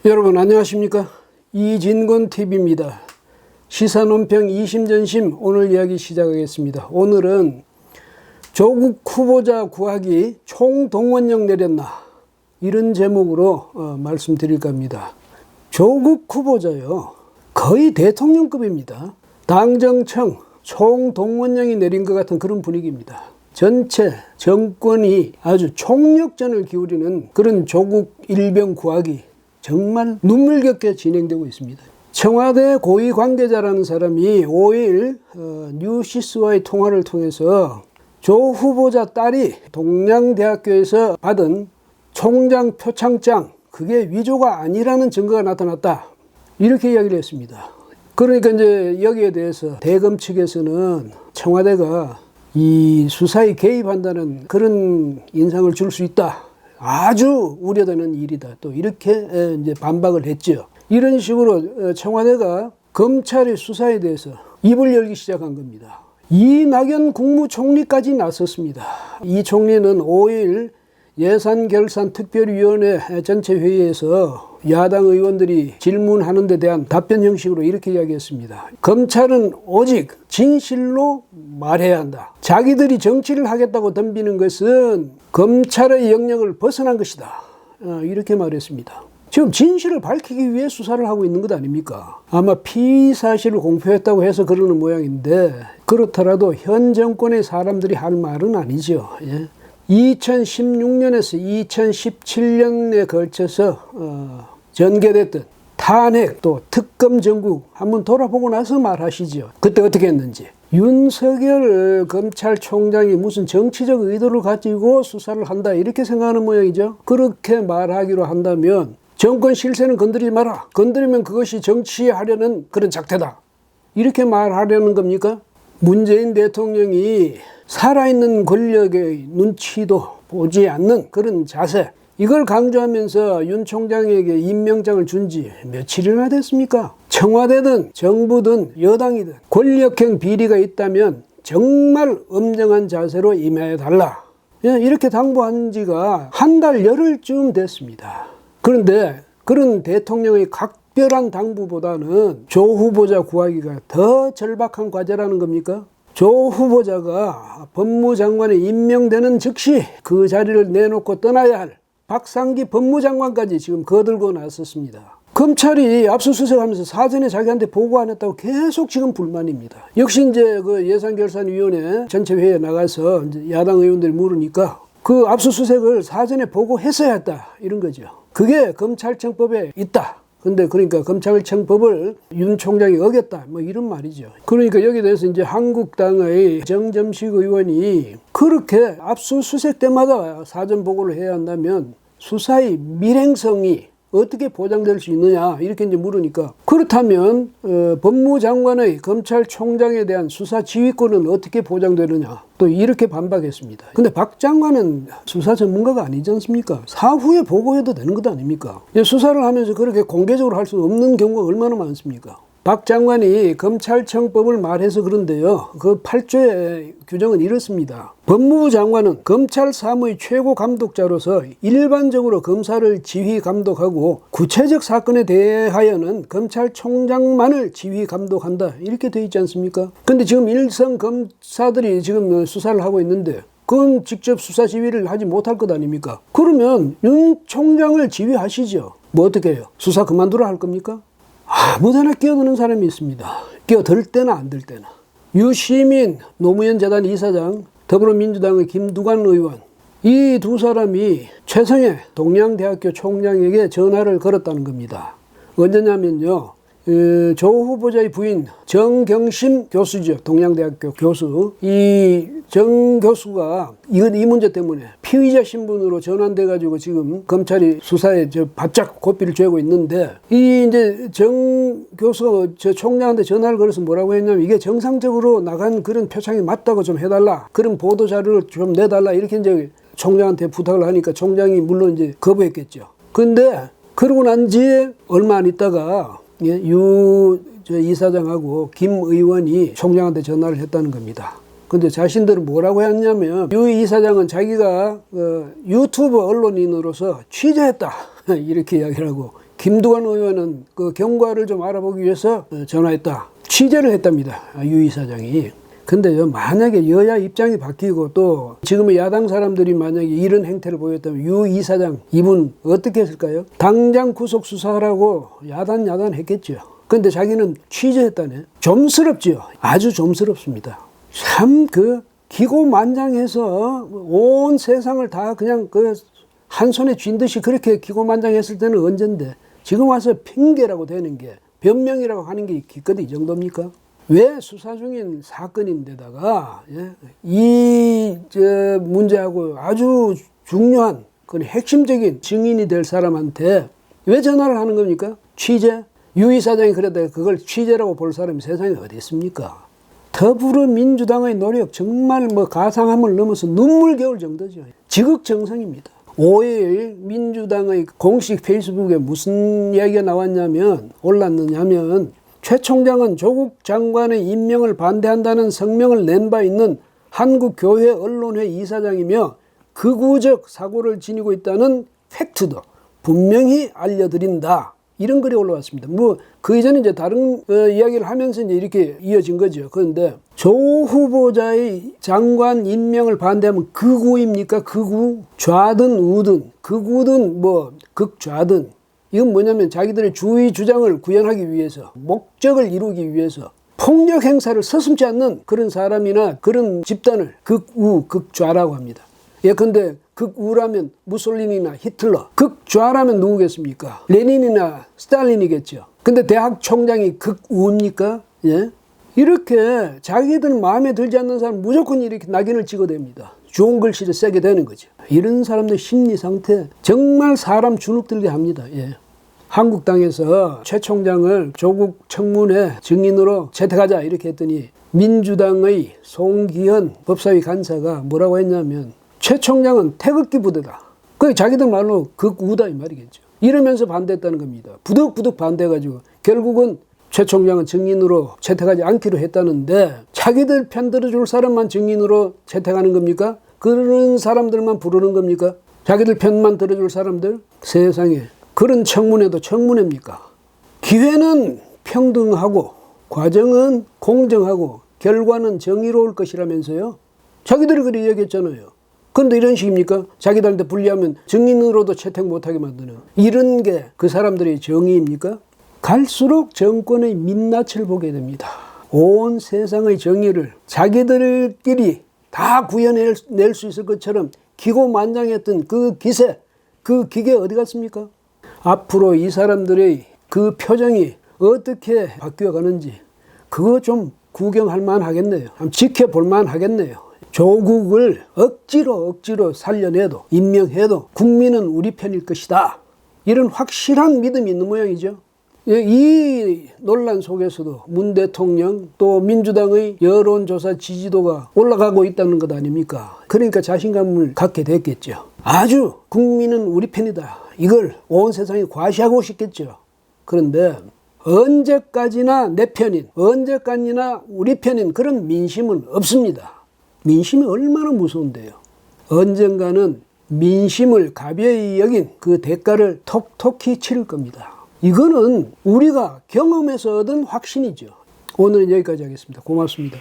여러분 안녕하십니까? 이진곤TV입니다. 시사논평 이심전심 오늘 이야기 시작하겠습니다. 오늘은 조국 후보자 구하기 총동원령 내렸나 이런 제목으로 말씀드릴까 합니다. 조국 후보자요 거의 대통령급입니다. 당정청 총동원령이 내린 것 같은 그런 분위기입니다. 전체 정권이 아주 총력전을 기울이는 그런 조국 일병 구하기 정말 눈물겹게 진행되고 있습니다. 청와대 고위 관계자라는 사람이 5일 뉴시스와의 통화를 통해서 조 후보자 딸이 동양대학교에서 받은 총장 표창장 그게 위조가 아니라는 증거가 나타났다 이렇게 이야기를 했습니다. 그러니까 이제 여기에 대해서 대검 측에서는 청와대가 이 수사에 개입한다는 그런 인상을 줄 수 있다. 아주 우려되는 일이다. 또 이렇게 이제 반박을 했죠. 이런 식으로 청와대가 검찰의 수사에 대해서 입을 열기 시작한 겁니다. 이낙연 국무총리까지 나섰습니다. 이 총리는 5일 예산결산특별위원회 전체 회의에서 야당 의원들이 질문하는 데 대한 답변 형식으로 이렇게 이야기했습니다. 검찰은 오직 진실로 말해야 한다. 자기들이 정치를 하겠다고 덤비는 것은 검찰의 영역을 벗어난 것이다. 이렇게 말했습니다. 지금 진실을 밝히기 위해 수사를 하고 있는 것 아닙니까? 아마 피의 사실을 공표했다고 해서 그러는 모양인데 그렇더라도 현 정권의 사람들이 할 말은 아니죠. 2016년에서 2017년에 걸쳐서 전개됐던 탄핵 또 특검 정국 한번 돌아보고 나서 말하시죠. 그때 어떻게 했는지. 윤석열 검찰총장이 무슨 정치적 의도를 가지고 수사를 한다 이렇게 생각하는 모양이죠. 그렇게 말하기로 한다면 정권 실세는 건드리지 마라. 건드리면 그것이 정치하려는 그런 작태다. 이렇게 말하려는 겁니까? 문재인 대통령이 살아있는 권력의 눈치도 보지 않는 그런 자세 이걸 강조하면서 윤 총장에게 임명장을 준 지 며칠이나 됐습니까? 청와대든 정부든 여당이든 권력형 비리가 있다면 정말 엄정한 자세로 임해달라 이렇게 당부한 지가 한 달 열흘쯤 됐습니다. 그런데 그런 대통령의 각별한 당부보다는 조 후보자 구하기가 더 절박한 과제라는 겁니까? 조 후보자가 법무장관에 임명되는 즉시 그 자리를 내놓고 떠나야 할 박상기 법무장관까지 지금 거들고 나섰습니다. 검찰이 압수수색하면서 사전에 자기한테 보고 안 했다고 계속 지금 불만입니다. 역시 이제 그 예산결산위원회 전체 회의에 나가서 이제 야당 의원들이 물으니까 그 압수수색을 사전에 보고했어야 했다 이런 거죠. 그게 검찰청법에 있다. 근데 그러니까 검찰청법을 윤 총장이 어겼다 뭐 이런 말이죠. 그러니까 여기에 대해서 이제 한국당의 정점식 의원이 그렇게 압수수색 때마다 사전 보고를 해야 한다면 수사의 밀행성이 어떻게 보장될 수 있느냐 이렇게 이제 물으니까 그렇다면 법무장관의 검찰총장에 대한 수사 지휘권은 어떻게 보장되느냐 또 이렇게 반박했습니다. 근데 박 장관은 수사 전문가가 아니지 않습니까? 사후에 보고해도 되는 것 아닙니까? 수사를 하면서 그렇게 공개적으로 할 수 없는 경우가 얼마나 많습니까? 박 장관이 검찰청법을 말해서 그런데요. 그 8조의 규정은 이렇습니다. 법무부 장관은 검찰 사무의 최고 감독자로서 일반적으로 검사를 지휘 감독하고 구체적 사건에 대하여는 검찰총장만을 지휘 감독한다. 이렇게 되어 있지 않습니까? 근데 지금 일선 검사들이 지금 수사를 하고 있는데 그건 직접 수사 지휘를 하지 못할 것 아닙니까? 그러면 윤 총장을 지휘하시죠. 뭐 어떻게 해요? 수사 그만두라 할 겁니까? 아무데나 끼어드는 사람이 있습니다. 끼어들 때나 안 들 때나. 유시민 노무현 재단 이사장, 더불어민주당의 김두관 의원 이 두 사람이 최성해 동양대학교 총장에게 전화를 걸었다는 겁니다. 언제냐면요. 조 후보자의 부인 정경심 교수죠. 동양대학교 교수. 이 정 교수가 이 문제 때문에 피의자 신분으로 전환돼 가지고 지금 검찰이 수사에 바짝 고삐를 쬐고 있는데 이 이제 정 교수가 저 총장한테 전화를 걸어서 뭐라고 했냐면 이게 정상적으로 나간 그런 표창이 맞다고 좀 해달라. 그런 보도 자료를 좀 내달라. 이렇게 이제 총장한테 부탁을 하니까 총장이 물론 이제 거부했겠죠. 근데 그러고 난 지 얼마 안 있다가 유 이사장하고 김 의원이 총장한테 전화를 했다는 겁니다. 근데 자신들은 뭐라고 했냐면 유 이사장은 자기가 유튜브 언론인으로서 취재했다 이렇게 이야기를 하고 김두관 의원은 그 경과를 좀 알아보기 위해서 전화했다. 취재를 했답니다. 유 이사장이. 근데 만약에 여야 입장이 바뀌고 또 지금의 야당 사람들이 만약에 이런 행태를 보였다면 유 이사장 이분 어떻게 했을까요? 당장 구속 수사하라고 야단 했겠죠. 근데 자기는 취재했다네. 좀스럽지요. 아주 좀스럽습니다. 참 기고만장해서 온 세상을 다 그냥 한 손에 쥔 듯이 그렇게 기고만장했을 때는 언젠데 지금 와서 핑계라고 되는 게 변명이라고 하는 게 기껏 이 정도입니까? 왜 수사 중인 사건인데다가 이 문제하고 아주 중요한 핵심적인 증인이 될 사람한테 왜 전화를 하는 겁니까? 취재? 유 이사장이 그랬다가 그걸 취재라고 볼 사람이 세상에 어디 있습니까? 더불어민주당의 노력 정말 가상함을 넘어서 눈물겨울 정도죠. 지극정성입니다. 5일 민주당의 공식 페이스북에 무슨 이야기가 올랐느냐면 최 총장은 조국 장관의 임명을 반대한다는 성명을 낸 바 있는 한국교회 언론회 이사장이며 극우적 사고를 지니고 있다는 팩트도 분명히 알려드린다. 이런 글이 올라왔습니다. 그 이전에 이제 다른 이야기를 하면서 이제 이렇게 이어진 거죠. 그런데 조 후보자의 장관 임명을 반대하면 극우입니까? 극우? 좌든 우든, 극우든 극좌든. 이건 뭐냐면 자기들의 주의 주장을 구현하기 위해서, 목적을 이루기 위해서 폭력 행사를 서슴지 않는 그런 사람이나 그런 집단을 극우, 극좌라고 합니다. 예컨대 극우라면 무솔리니나 히틀러, 극좌라면 누구겠습니까? 레닌이나 스탈린이겠죠. 근데 대학 총장이 극우입니까? 예? 이렇게 자기들 마음에 들지 않는 사람 무조건 이렇게 낙인을 찍어댑니다. 좋은 글씨를 쓰게 되는 거죠. 이런 사람들 심리 상태 정말 사람 주눅들게 합니다. 예. 한국당에서 최 총장을 조국 청문회 증인으로 채택하자 이렇게 했더니 민주당의 송기현 법사위 간사가 뭐라고 했냐면 최 총장은 태극기 부대다. 그게 자기들 말로 극우다 이 말이겠죠. 이러면서 반대했다는 겁니다. 부득부득 반대해가지고 결국은 최 총장은 증인으로 채택하지 않기로 했다는데 자기들 편 들어줄 사람만 증인으로 채택하는 겁니까? 그런 사람들만 부르는 겁니까? 자기들 편만 들어줄 사람들? 세상에 그런 청문회도 청문회입니까? 기회는 평등하고 과정은 공정하고 결과는 정의로울 것이라면서요. 자기들이 그렇게 얘기했잖아요. 근데 이런 식입니까? 자기들한테 불리하면 증인으로도 채택 못하게 만드는 이런 게 그 사람들의 정의입니까? 갈수록 정권의 민낯을 보게 됩니다. 온 세상의 정의를 자기들끼리 다 구현낼 수 있을 것처럼 기고만장했던 그 기세, 그 기계 어디 갔습니까? 앞으로 이 사람들의 그 표정이 어떻게 바뀌어 가는지 그거 좀 구경할 만 하겠네요. 한번 지켜볼 만 하겠네요. 조국을 억지로 살려내도 임명해도 국민은 우리 편일 것이다. 이런 확실한 믿음이 있는 모양이죠. 이 논란 속에서도 문 대통령 또 민주당의 여론조사 지지도가 올라가고 있다는 것 아닙니까? 그러니까 자신감을 갖게 됐겠죠. 아주 국민은 우리 편이다. 이걸 온 세상이 과시하고 싶겠죠. 그런데 언제까지나 내 편인, 언제까지나 우리 편인 그런 민심은 없습니다. 민심이 얼마나 무서운데요. 언젠가는 민심을 가벼이 여긴 그 대가를 톡톡히 치를 겁니다. 이거는 우리가 경험에서 얻은 확신이죠. 오늘은 여기까지 하겠습니다. 고맙습니다.